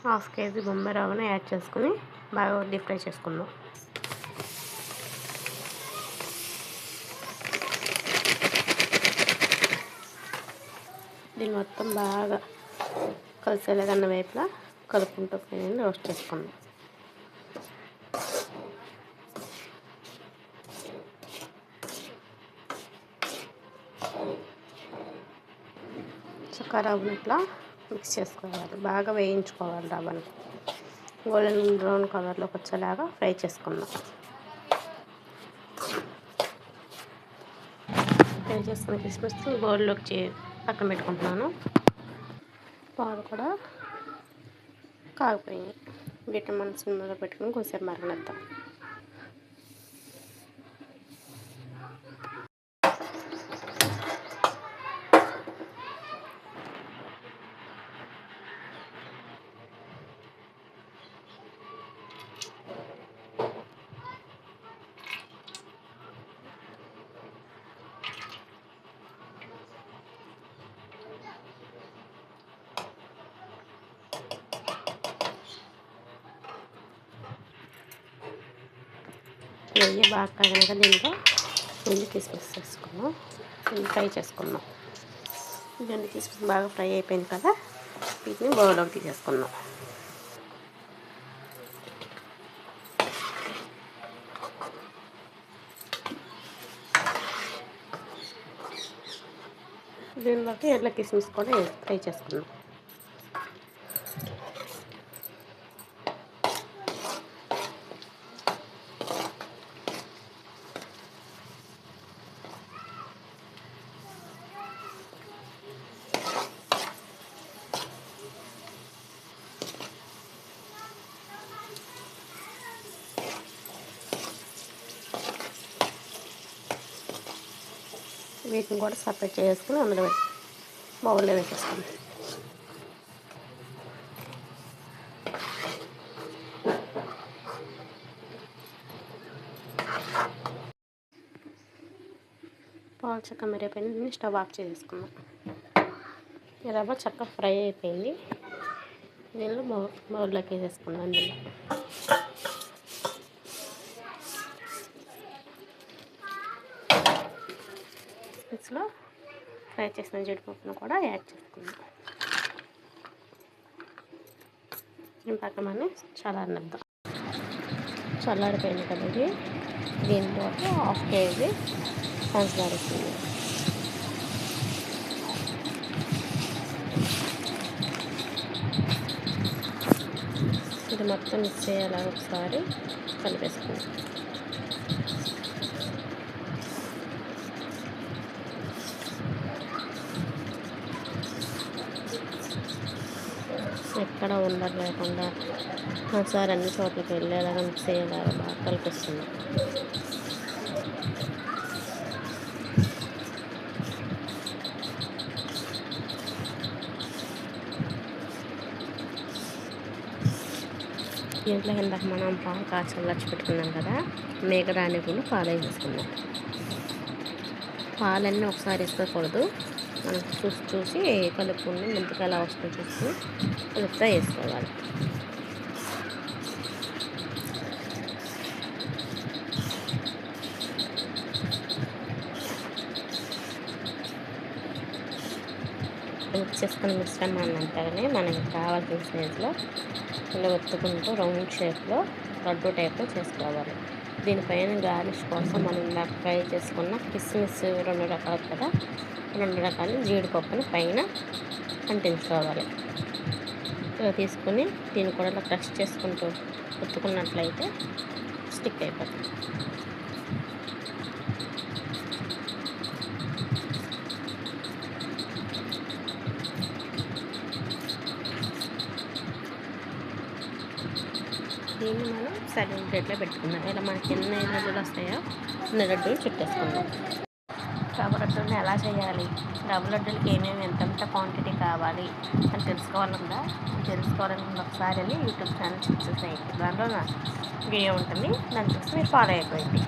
Half KG Bombay రవ్వను add చేసుకుని బాగా డీప్ ఫ్రై చేసుకుందాం. దీన్ని మొత్తం బాగా కలిసేలాగా అన్న వైపులా కలుపుకుంటూ రోస్ట్ చేసుకుందాం. చక్కగా రవ్వను ఇట్లా మిక్స్ చేసుకోవాలి, బాగా వేయించుకోవాలి. రవ్వను గోల్డెన్ బ్రౌన్ కలర్లోకి వచ్చేలాగా ఫ్రై చేసుకుందాం. ఫ్రై చేసుకుని కిస్మిస్ బౌల్లోకి పక్కన పెట్టుకుంటున్నాను. పాలు కూడా కాగిపోయింది. వీటిని మనం సిమ్లో పెట్టుకుని కొంచెంసేపు మరగనిద్దాం. నెయ్యి బాగా కాగినాక దీంట్లో రెండు కిస్మిస్ వేసుకున్నాం, ఫ్రై చేసుకున్నాం. రెండు కిస్మిస్ బాగా ఫ్రై అయిపోయింది కదా, వీటిని బౌల్లోకి తీసేసుకుందాం. దీనిలోకి ఎడ్ల కిస్మిస్ కూడా ఫ్రై చేసుకున్నాం. వీటిని కూడా సపరేట్ చేసుకుని అందులో బౌల్లో వేసేస్తాం. పాలు చక్కగా మెరిగిపోయింది. దీన్ని స్టవ్ ఆఫ్ చేసుకుందాం. ఈ రవ్వ చక్కగా ఫ్రై అయిపోయింది. దీనిలో బౌల్లోకి వేసేసుకుందాం. దీనిలో మిక్స్లో ఫ్రై చేసిన జీడిపప్పును కూడా యాడ్ చేసుకుందాం. దీని పక్కన చల్లారనిద్దాం. చల్లారిపోయింది కదా ఇది. దీంట్లో హాఫ్ కేజీ పంచదార వేస్తుంది. ఇది మొత్తం మిక్స్ అయ్యేలా ఒకసారి కలిపేసుకుందాం. ఎక్కడ ఉండరు లేకుండా ఒకసారి అన్ని చోట్లకి వెళ్ళేలాగా మిక్స్ అయ్యేలాగా బాగా కలిపిస్తున్నాం. దీంట్లో ఇందాక మనం పాలు కాచల్లాచి పెట్టుకున్నాం కదా, మేగరాని కూడా పాలు వేసేసుకున్నాం. పాలన్నీ ఒకసారి వేసుకోకూడదు, మనం చూసి కలుపుకుని మెంతికి ఎలా వస్తుందో చూసుకుని కలుపుతా వేసుకోవాలి. మిక్స్ చేసుకుని మిశ్రమాన్ని అంతగానే మనకి కావాల్సిన సైజులో ఇలా ఒత్తుకుంటూ రౌండ్ షేప్లో లడ్డు టైప్లో చేసుకోవాలి. దీనిపైన గార్నిష్ కోసం మనం ఇందాక ఫ్రై చేసుకున్న కిస్మిస్ 2 రకాలు కదా, 2 రకాలు జీడిపప్పుని పైన అంటించుకోవాలి. ఇలా తీసుకుని దీన్ని కూడా ఇలా క్రష్ చేసుకుంటూ ఒత్తుకున్నట్లయితే స్టిక్ అయిపోతుంది. దీన్ని మనం సర్వింగ్ ప్లేట్లో పెట్టుకుందాం. ఇలా మనకి ఎన్ని లడ్డూలు వస్తాయో అన్ని లడ్డూలు చుట్టేసుకుందాం. రవ్వ లడ్డూని ఎలా చేయాలి, రవ్వ లడ్డూలకి ఏమేమి ఎంతెంత క్వాంటిటీ కావాలి అని తెలుసుకోవాలనుకుంటే ఒకసారి వెళ్ళి యూట్యూబ్ ఛానల్ చెక్ చేసేయండి. దాంట్లో నా వీడియో ఉంటుంది, దాన్ని చూసి మీరు ఫాలో అయిపోయింది.